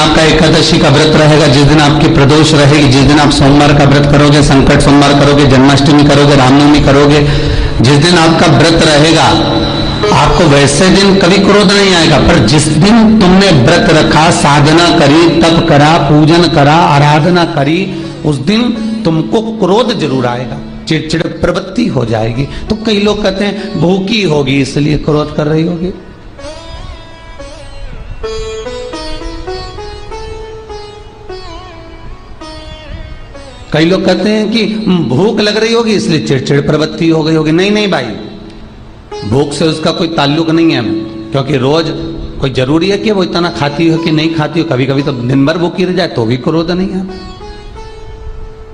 आपका एकादशी का व्रत रहेगा, जिस दिन आपकी प्रदोष रहेगी, जिस दिन आप सोमवार का व्रत करोगे, संकट सोमवार करोगे, जन्माष्टमी करोगे, रामनवमी करोगे, जिस दिन आपका व्रत रहेगा, आपको वैसे दिन कभी क्रोध नहीं आएगा। पर जिस दिन तुमने व्रत रखा, साधना करी, तप करा, पूजन करा, आराधना करी, उस दिन तुमको क्रोध जरूर आएगा, चिड़चिड़ प्रवृत्ति हो जाएगी। तो कई लोग कहते हैं भूखी होगी इसलिए क्रोध कर रही होगी। कई लोग कहते हैं कि भूख लग रही होगी इसलिए चिड़चिड़ प्रवृत्ति हो गई होगी। नहीं नहीं भाई, भूख से उसका कोई ताल्लुक नहीं है, क्योंकि रोज कोई जरूरी है कि वो इतना खाती हो कि नहीं खाती हो। कभी कभी तो दिन भर भूखी रह जाए तो भी क्रोध नहीं है।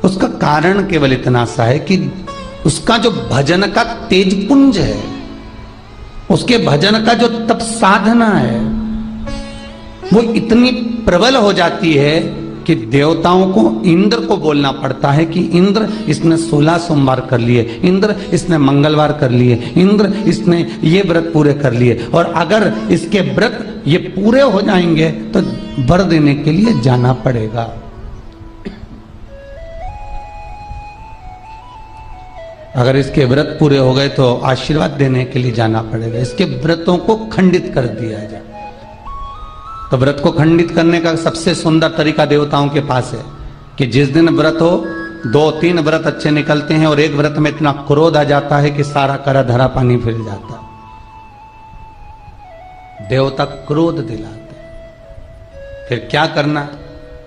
उसका कारण केवल इतना सा है कि उसका जो भजन का तेज पुंज है, उसके भजन का जो तप साधना है, वो इतनी प्रबल हो जाती है कि देवताओं को, इंद्र को बोलना पड़ता है कि इंद्र इसने 16 सोमवार कर लिए, इंद्र इसने मंगलवार कर लिए, इंद्र इसने ये व्रत पूरे कर लिए, और अगर इसके व्रत ये पूरे हो जाएंगे तो वर देने के लिए जाना पड़ेगा। अगर इसके व्रत पूरे हो गए तो आशीर्वाद देने के लिए जाना पड़ेगा। इसके व्रतों को खंडित कर दिया जाए। तो व्रत को खंडित करने का सबसे सुंदर तरीका देवताओं के पास है कि जिस दिन व्रत हो, 2-3 व्रत अच्छे निकलते हैं और एक व्रत में इतना क्रोध आ जाता है कि सारा करा धरा पानी फिर जाता। देवता क्रोध दिलाते। फिर क्या करना?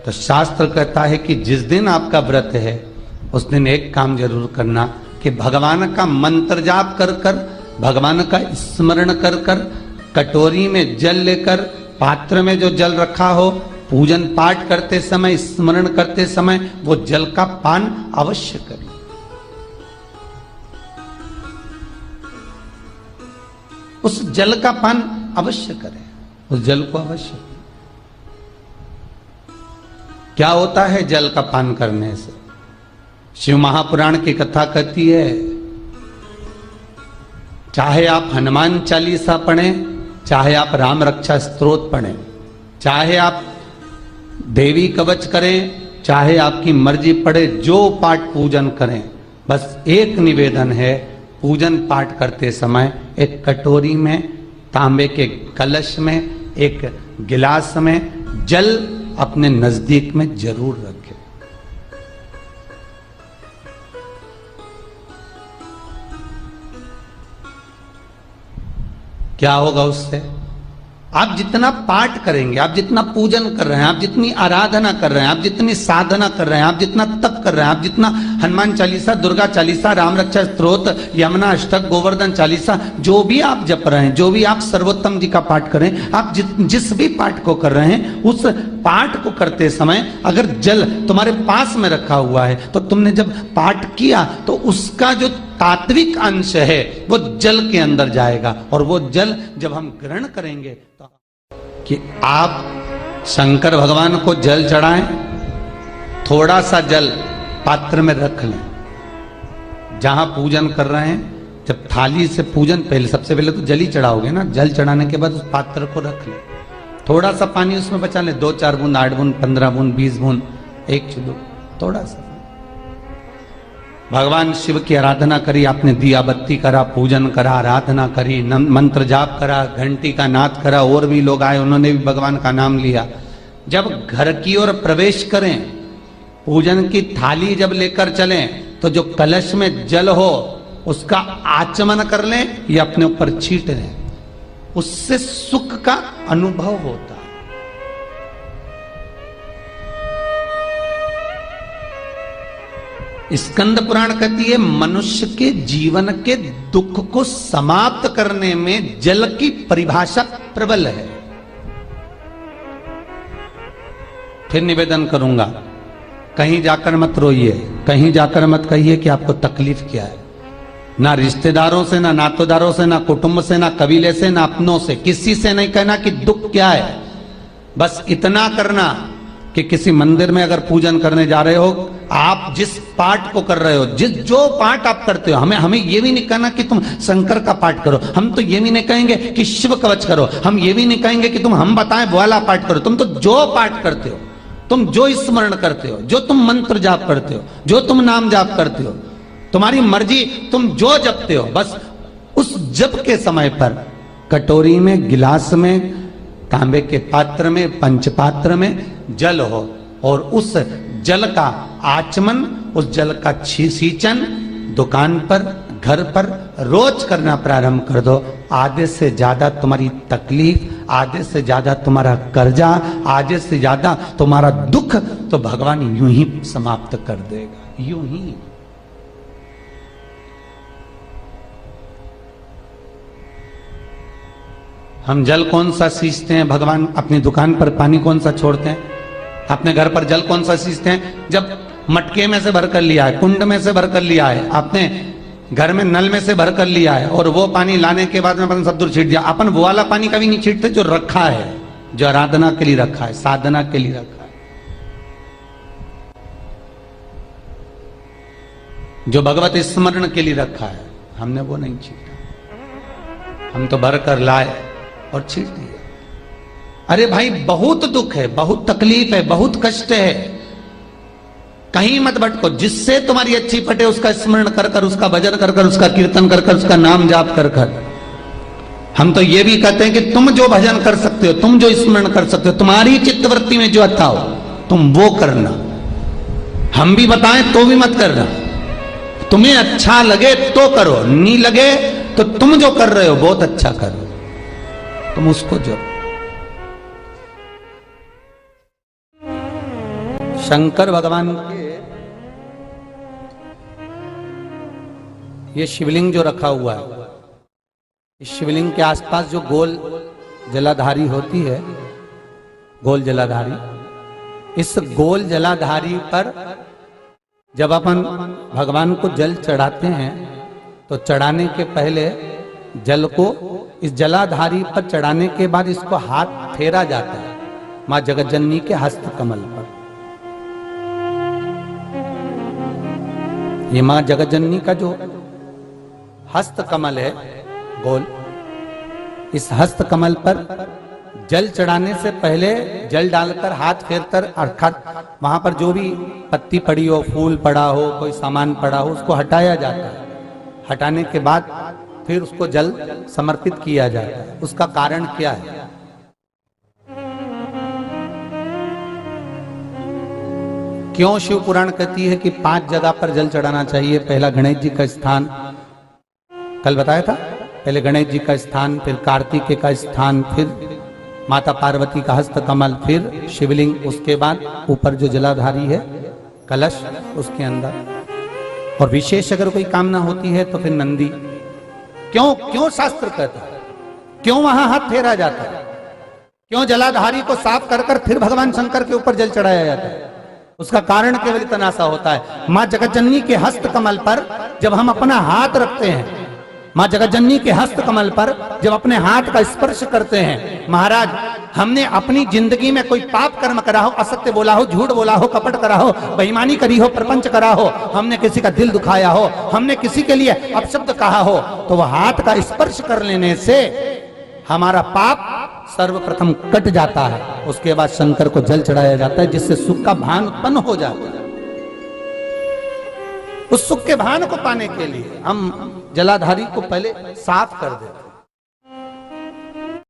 तो शास्त्र कहता है कि जिस दिन आपका व्रत है उस दिन एक काम जरूर करना कि भगवान का मंत्र जाप कर कर, भगवान का स्मरण कर कर, कटोरी में जल लेकर, पात्र में जो जल रखा हो, पूजन पाठ करते समय, स्मरण करते समय वो जल का पान अवश्य करें। उस जल का पान अवश्य करें, उस जल को अवश्य। क्या होता है जल का पान करने से? शिव महापुराण की कथा कहती है, चाहे आप हनुमान चालीसा पढ़ें, चाहे आप राम रक्षा स्तोत्र पढ़ें, चाहे आप देवी कवच करें, चाहे आपकी मर्जी पड़े, जो पाठ पूजन करें, बस एक निवेदन है, पूजन पाठ करते समय एक कटोरी में, तांबे के कलश में, एक गिलास में जल अपने नजदीक में जरूर रखें। क्या होगा उससे? आप जितना पाठ करेंगे, आप जितना पूजन कर रहे हैं, आप जितनी आराधना कर रहे हैं, आप जितनी साधना कर रहे हैं, आप जितना तप कर रहे हैं, आप जितना हनुमान चालीसा, दुर्गा चालीसा, राम रक्षा स्तोत्र, यमुना अष्टक, गोवर्धन चालीसा, जो भी आप जप रहे हैं, जो भी आप सर्वोत्तम जी का पाठ करें, आप जिस भी पाठ को कर रहे हैं, उस पाठ को करते समय अगर जल तुम्हारे पास में रखा हुआ है तो तुमने जब पाठ किया तो उसका जो तात्विक अंश है वो जल के अंदर जाएगा, और वो जल जब हम ग्रहण करेंगे तो कि आप शंकर भगवान को जल चढ़ाएं, थोड़ा सा जल पात्र में रख लें जहां पूजन कर रहे हैं। जब थाली से पूजन, पहले सबसे पहले तो जल ही चढ़ाओगे ना, जल चढ़ाने के बाद उस पात्र को रख लें, थोड़ा सा पानी उसमें बचा लें, 2-4 बूंद, 8 बूंद, 15 बूंद, 20 बूंद, 1 चुल्लू, थोड़ा सा। भगवान शिव की आराधना करी, आपने दिया बत्ती करा, पूजन करा, आराधना करी, मंत्र जाप करा, घंटी का नाद करा, और भी लोग आए उन्होंने भी भगवान का नाम लिया। जब घर की ओर प्रवेश करें, पूजन की थाली जब लेकर चलें, तो जो कलश में जल हो उसका आचमन कर लें या अपने ऊपर छीट लें, उससे सुख का अनुभव होता है। स्कंद पुराण कहती है मनुष्य के जीवन के दुख को समाप्त करने में जल की परिभाषा प्रबल है। फिर निवेदन करूंगा, कहीं जाकर मत रोइए, कहीं जाकर मत कहिए कि आपको तकलीफ क्या है। ना रिश्तेदारों से, ना नातेदारों से, ना कुटुंब से, ना कबीले से, ना अपनों से, किसी से नहीं कहना कि दुख क्या है। बस इतना करना कि कि किसी मंदिर में अगर पूजन करने जा रहे हो, आप जिस पाठ को कर रहे हो, जो पाठ आप करते हो, हमें ये भी नहीं कहना कि तुम शंकर का पाठ करो, हम तो ये भी नहीं कहेंगे कि शिव कवच करो, हम ये भी नहीं कहेंगे कि तुम हम बताएं वो वाला पाठ करो। तुम तो जो पाठ करते हो, तुम जो स्मरण करते हो, जो तुम मंत्र जाप करते हो, जो तुम नाम जाप करते हो, तुम्हारी मर्जी, तुम जो जपते हो, बस उस जप के समय पर कटोरी में, गिलास में, तांबे के पात्र में, पंचपात्र में जल हो और उस जल का आचमन, उस जल का सींचन दुकान पर, घर पर रोज करना प्रारंभ कर दो। आधे से ज्यादा तुम्हारी तकलीफ, आधे से ज्यादा तुम्हारा कर्जा, आधे से ज्यादा तुम्हारा दुख तो भगवान यूं ही समाप्त कर देगा, यूं ही। हम जल कौन सा सींचते हैं भगवान, अपनी दुकान पर पानी कौन सा छोड़ते हैं, अपने घर पर जल कौन सा सींचते हैं? जब मटके में से भरकर लिया है, कुंड में से भरकर लिया है, आपने घर में नल में से भरकर लिया है और वो पानी लाने के बाद में अपन सब दूर छीट दिया। अपन वो वाला पानी कभी नहीं छीटते जो रखा है, जो आराधना के लिए रखा है, साधना के लिए रखा है, जो भगवत स्मरण के लिए रखा है, हमने वो नहीं छीटा। हम तो भरकर लाए और छीट दिया। अरे भाई, बहुत दुख है, बहुत तकलीफ है, बहुत कष्ट है, कहीं मत भटको। जिससे तुम्हारी अच्छी फटे उसका स्मरण कर कर, उसका भजन कर कर, उसका कीर्तन कर कर, उसका नाम जाप कर कर। हम तो ये भी कहते हैं कि तुम जो भजन कर सकते हो, तुम जो स्मरण कर सकते हो, तुम्हारी चित्तवृत्ति में जो आता हो तुम वो करना। हम भी बताएं तो भी मत करना। तुम्हें अच्छा लगे तो करो, नहीं लगे तो तुम जो कर रहे हो बहुत अच्छा करो, तुम उसको जो। शंकर भगवान के ये शिवलिंग जो रखा हुआ है, इस शिवलिंग के आसपास जो गोल जलाधारी होती है, गोल जलाधारी, इस गोल जलाधारी पर जब अपन भगवान को जल चढ़ाते हैं तो चढ़ाने के पहले जल को इस जलाधारी पर चढ़ाने के बाद इसको हाथ फेरा जाता है मां जगतजननी के हस्त कमल पर। ये मां जगतजननी का जो हस्त कमल है गोल, इस हस्त कमल पर जल चढ़ाने से पहले जल डालकर हाथ फेरकर, अर्थात वहां पर जो भी पत्ती पड़ी हो, फूल पड़ा हो, कोई सामान पड़ा हो, उसको हटाया जाता है। हटाने के बाद फिर उसको जल समर्पित किया जाता है। उसका कारण क्या है? क्यों शिव पुराण कहती है कि 5 जगह पर जल चढ़ाना चाहिए? पहला गणेश जी का स्थान कल बताया था, पहले गणेश जी का स्थान, फिर कार्तिकेय का स्थान, फिर माता पार्वती का हस्त कमल, फिर शिवलिंग, उसके बाद ऊपर जो जलाधारी है कलश, उसके अंदर। और विशेष अगर कोई कामना होती है तो फिर नंदी। क्यों शास्त्र कहता है, क्यों वहां हाथ फेरा जाता है, क्यों जलाधारी को साफ कर कर फिर भगवान शंकर के ऊपर जल चढ़ाया जाता है? उसका कारण केवल इतना सा होता है, मां जगतजननी के हस्त कमल पर जब हम अपना हाथ रखते हैं, मां जगतजननी के हस्त कमल पर जब अपने हाथ का स्पर्श करते हैं, महाराज हमने अपनी जिंदगी में कोई पाप कर्म करा हो, असत्य बोला हो, झूठ बोला हो, कपट करा हो, बेईमानी करी हो, प्रपंच करा हो, हमने किसी का दिल दुखाया हो, हमने किसी के लिए अपशब्द कहा हो, तो वह हाथ का स्पर्श कर लेने से हमारा पाप सर्वप्रथम कट जाता है। उसके बाद शंकर को जल चढ़ाया जाता है, जिससे सुख का भान उत्पन्न हो जाता है। उस सुख के भान को पाने के लिए हम जलाधारी को पहले साफ कर देते।